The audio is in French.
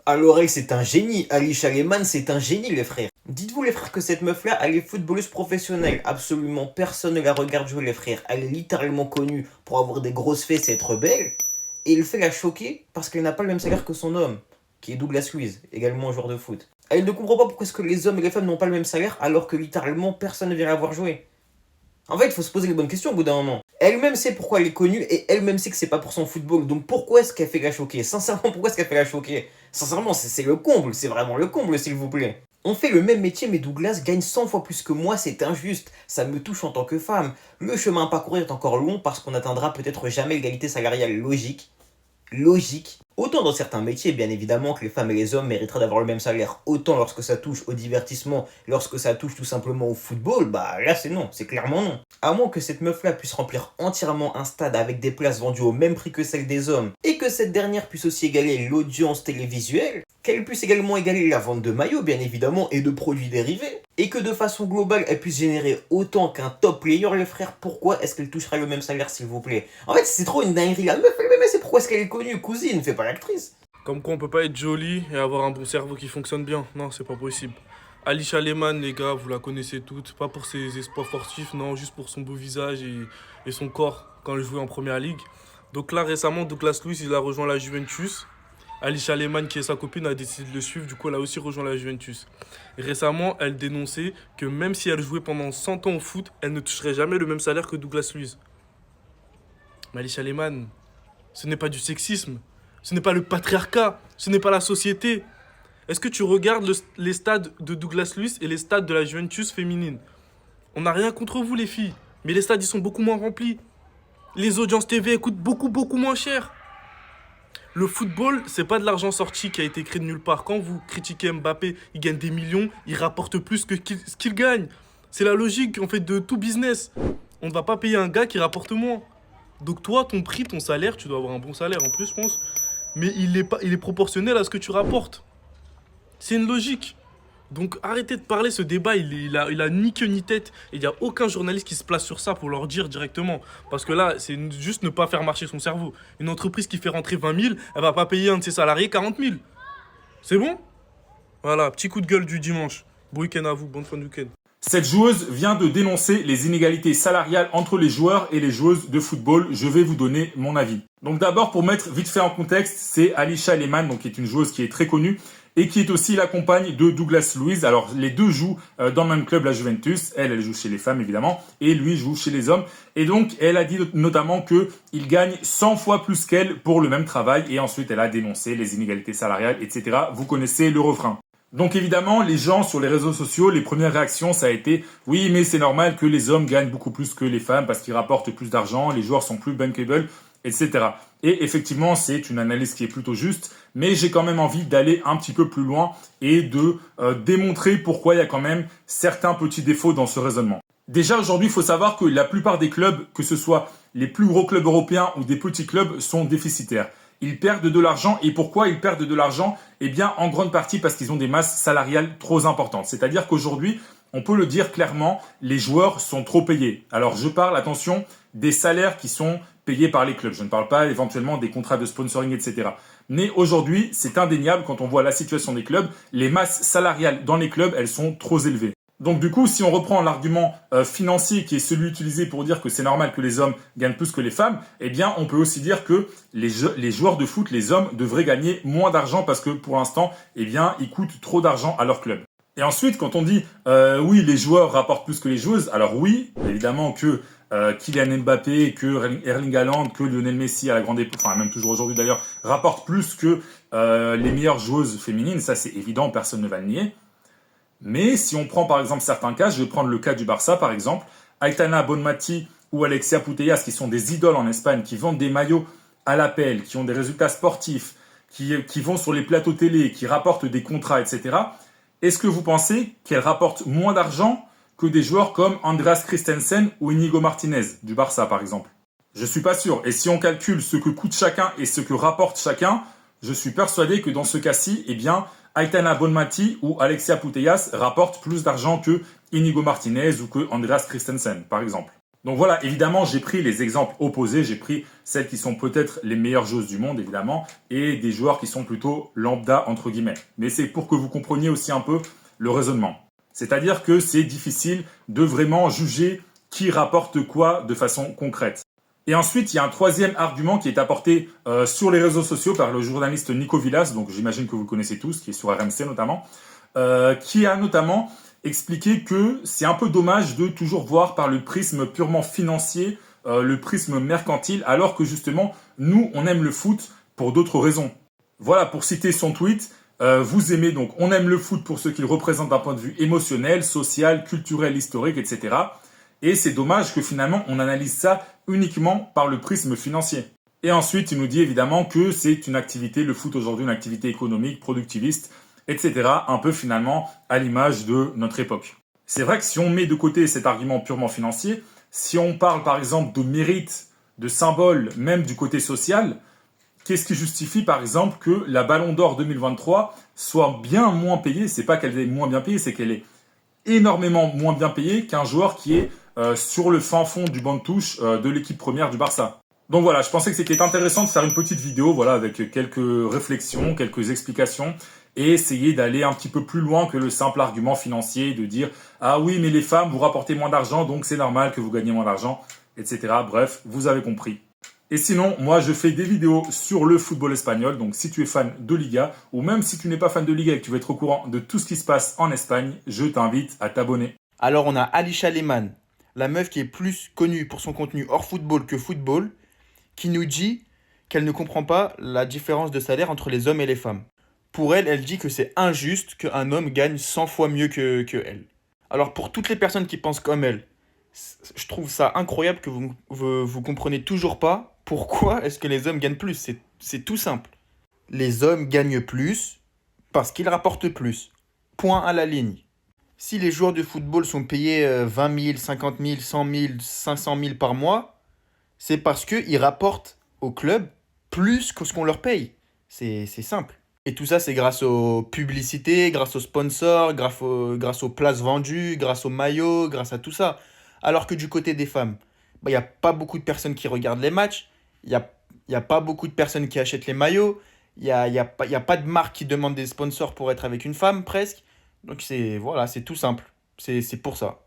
À l'oreille, c'est un génie. Alisha Lehmann, c'est un génie, les frères. Dites-vous, les frères, que cette meuf-là, elle est footballeuse professionnelle. Absolument personne ne la regarde jouer, les frères. Elle est littéralement connue pour avoir des grosses fesses et être belle. Et il fait la choquer parce qu'elle n'a pas le même salaire que son homme, qui est Douglas Luiz, également un joueur de foot. Elle ne comprend pas pourquoi est-ce que les hommes et les femmes n'ont pas le même salaire alors que littéralement personne ne vient la voir jouer. En fait, il faut se poser les bonnes questions au bout d'un moment. Elle-même sait pourquoi elle est connue et elle-même sait que c'est pas pour son football. Donc pourquoi est-ce qu'elle fait la choquer? Sincèrement, pourquoi est-ce qu'elle fait la choquer? Sincèrement, c'est le comble, c'est vraiment le comble, s'il vous plaît. On fait le même métier, mais Douglas gagne 100 fois plus que moi, c'est injuste. Ça me touche en tant que femme. Le chemin à parcourir est encore long parce qu'on n'atteindra peut-être jamais l'égalité salariale logique. Autant dans certains métiers, bien évidemment, que les femmes et les hommes mériteraient d'avoir le même salaire. Autant lorsque ça touche au divertissement, lorsque ça touche tout simplement au football, bah là c'est non, c'est clairement non. À moins que cette meuf-là puisse remplir entièrement un stade avec des places vendues au même prix que celles des hommes, et que cette dernière puisse aussi égaler l'audience télévisuelle, qu'elle puisse également égaler la vente de maillots, bien évidemment, et de produits dérivés, et que de façon globale, elle puisse générer autant qu'un top player, les frères, pourquoi est-ce qu'elle toucherait le même salaire, s'il vous plaît? En fait, c'est trop une dinguerie. La meuf, elle c'est pourquoi est-ce qu'elle est connue, cousine, fais pas l'actrice. Comme quoi on peut pas être joli et avoir un bon cerveau qui fonctionne bien. Non, c'est pas possible. Alisha Lehmann, les gars, vous la connaissez toutes. Pas pour ses exploits sportifs, non, juste pour son beau visage et son corps quand elle jouait en première ligue. Donc là, récemment, Douglas Luiz, il a rejoint la Juventus. Alisha Lehmann, qui est sa copine, a décidé de le suivre. Du coup, elle a aussi rejoint la Juventus. Et récemment, elle dénonçait que même si elle jouait pendant 100 ans au foot, elle ne toucherait jamais le même salaire que Douglas Luiz. Mais Alisha Lehmann, ce n'est pas du sexisme. Ce n'est pas le patriarcat. Ce n'est pas la société. Est-ce que tu regardes les stades de Douglas Luiz et les stades de la Juventus féminine? On n'a rien contre vous, les filles. Mais les stades, ils sont beaucoup moins remplis. Les audiences TV coûtent beaucoup moins cher. Le football, c'est pas de l'argent sorti qui a été créé de nulle part. Quand vous critiquez Mbappé, il gagne des millions, il rapporte plus que ce qu'il gagne. C'est la logique, en fait, de tout business. On ne va pas payer un gars qui rapporte moins. Donc toi, ton prix, ton salaire, tu dois avoir un bon salaire en plus, je pense. Mais il est proportionnel à ce que tu rapportes. C'est une logique. Donc arrêtez de parler, ce débat, il a ni queue ni tête. Et il n'y a aucun journaliste qui se place sur ça pour leur dire directement. Parce que là, c'est juste ne pas faire marcher son cerveau. Une entreprise qui fait rentrer 20 000, elle va pas payer un de ses salariés 40 000. C'est bon? Voilà, petit coup de gueule du dimanche. Bon week-end à vous, bonne fin de week-end. Cette joueuse vient de dénoncer les inégalités salariales entre les joueurs et les joueuses de football. Je vais vous donner mon avis. Donc d'abord, pour mettre vite fait en contexte, c'est Alisha Lehmann, donc qui est une joueuse qui est très connue et qui est aussi la compagne de Douglas Luiz. Alors les deux jouent dans le même club, la Juventus. Elle joue chez les femmes évidemment, et lui joue chez les hommes. Et donc elle a dit notamment que il gagne 100 fois plus qu'elle pour le même travail. Et ensuite elle a dénoncé les inégalités salariales, etc. Vous connaissez le refrain. Donc évidemment, les gens sur les réseaux sociaux, les premières réactions, ça a été « Oui, mais c'est normal que les hommes gagnent beaucoup plus que les femmes parce qu'ils rapportent plus d'argent, les joueurs sont plus bankable, etc. » Et effectivement, c'est une analyse qui est plutôt juste, mais j'ai quand même envie d'aller un petit peu plus loin et de démontrer pourquoi il y a quand même certains petits défauts dans ce raisonnement. Déjà, aujourd'hui, il faut savoir que la plupart des clubs, que ce soit les plus gros clubs européens ou des petits clubs, sont déficitaires. Ils perdent de l'argent. Et pourquoi ils perdent de l'argent? Eh bien, en grande partie parce qu'ils ont des masses salariales trop importantes. C'est-à-dire qu'aujourd'hui, on peut le dire clairement, les joueurs sont trop payés. Alors, je parle, attention, des salaires qui sont payés par les clubs. Je ne parle pas éventuellement des contrats de sponsoring, etc. Mais aujourd'hui, c'est indéniable quand on voit la situation des clubs. Les masses salariales dans les clubs, elles sont trop élevées. Donc du coup, si on reprend l'argument financier qui est celui utilisé pour dire que c'est normal que les hommes gagnent plus que les femmes, eh bien on peut aussi dire que les joueurs de foot, les hommes, devraient gagner moins d'argent parce que pour l'instant, eh bien ils coûtent trop d'argent à leur club. Et ensuite, quand on dit oui, les joueurs rapportent plus que les joueuses, alors oui, évidemment que Kylian Mbappé, que Erling Haaland, que Lionel Messi à la grande époque, enfin même toujours aujourd'hui d'ailleurs, rapportent plus que les meilleures joueuses féminines, ça c'est évident, personne ne va le nier. Mais si on prend par exemple certains cas, je vais prendre le cas du Barça par exemple, Aitana Bonmati ou Alexia Putellas qui sont des idoles en Espagne, qui vendent des maillots à l'appel, qui ont des résultats sportifs, qui vont sur les plateaux télé, qui rapportent des contrats, etc. Est-ce que vous pensez qu'elles rapportent moins d'argent que des joueurs comme Andreas Christensen ou Inigo Martinez du Barça par exemple? Je suis pas sûr. Et si on calcule ce que coûte chacun et ce que rapporte chacun, je suis persuadé que dans ce cas-ci, eh bien, Aitana Bonmati ou Alexia Putellas rapportent plus d'argent que Inigo Martinez ou que Andreas Christensen, par exemple. Donc voilà, évidemment, j'ai pris les exemples opposés, j'ai pris celles qui sont peut-être les meilleures joueuses du monde, évidemment, et des joueurs qui sont plutôt lambda, entre guillemets. Mais c'est pour que vous compreniez aussi un peu le raisonnement. C'est-à-dire que c'est difficile de vraiment juger qui rapporte quoi de façon concrète. Et ensuite, il y a un troisième argument qui est apporté sur les réseaux sociaux par le journaliste Nico Villas, donc j'imagine que vous le connaissez tous, qui est sur RMC notamment, qui a notamment expliqué que c'est un peu dommage de toujours voir par le prisme purement financier, le prisme mercantile, alors que justement, nous, on aime le foot pour d'autres raisons. Voilà, pour citer son tweet, vous aimez donc, on aime le foot pour ce qu'il représente d'un point de vue émotionnel, social, culturel, historique, etc. Et c'est dommage que finalement, on analyse ça uniquement par le prisme financier. Et ensuite, il nous dit évidemment que c'est une activité, le foot aujourd'hui, une activité économique, productiviste, etc. Un peu finalement à l'image de notre époque. C'est vrai que si on met de côté cet argument purement financier, si on parle par exemple de mérite, de symbole, même du côté social, qu'est-ce qui justifie par exemple que la Ballon d'Or 2023 soit bien moins payée? C'est pas qu'elle est moins bien payée, c'est qu'elle est énormément moins bien payée qu'un joueur qui est sur le fin fond du banc de touche de l'équipe première du Barça. Donc voilà, je pensais que c'était intéressant de faire une petite vidéo, voilà, avec quelques réflexions, quelques explications, et essayer d'aller un petit peu plus loin que le simple argument financier, de dire « Ah oui, mais les femmes, vous rapportez moins d'argent, donc c'est normal que vous gagnez moins d'argent, etc. » Bref, vous avez compris. Et sinon, moi, je fais des vidéos sur le football espagnol, donc si tu es fan de Liga, ou même si tu n'es pas fan de Liga et que tu veux être au courant de tout ce qui se passe en Espagne, je t'invite à t'abonner. Alors on a Alisha Lehmann, la meuf qui est plus connue pour son contenu hors football que football, qui nous dit qu'elle ne comprend pas la différence de salaire entre les hommes et les femmes. Pour elle, elle dit que c'est injuste qu'un homme gagne 100 fois mieux que elle. Alors pour toutes les personnes qui pensent comme elle, je trouve ça incroyable que vous comprenez toujours pas pourquoi est-ce que les hommes gagnent plus. C'est tout simple. Les hommes gagnent plus parce qu'ils rapportent plus. Point à la ligne. Si les joueurs de football sont payés 20 000, 50 000, 100 000, 500 000 par mois, c'est parce qu'ils rapportent au club plus que ce qu'on leur paye. C'est simple. Et tout ça, c'est grâce aux publicités, grâce aux sponsors, grâce aux places vendues, grâce aux maillots, grâce à tout ça. Alors que du côté des femmes, il n'y a pas beaucoup de personnes qui regardent les matchs, il y a pas beaucoup de personnes qui achètent les maillots, il y a pas de marque qui demande des sponsors pour être avec une femme, presque. Donc voilà, c'est tout simple. C'est pour ça.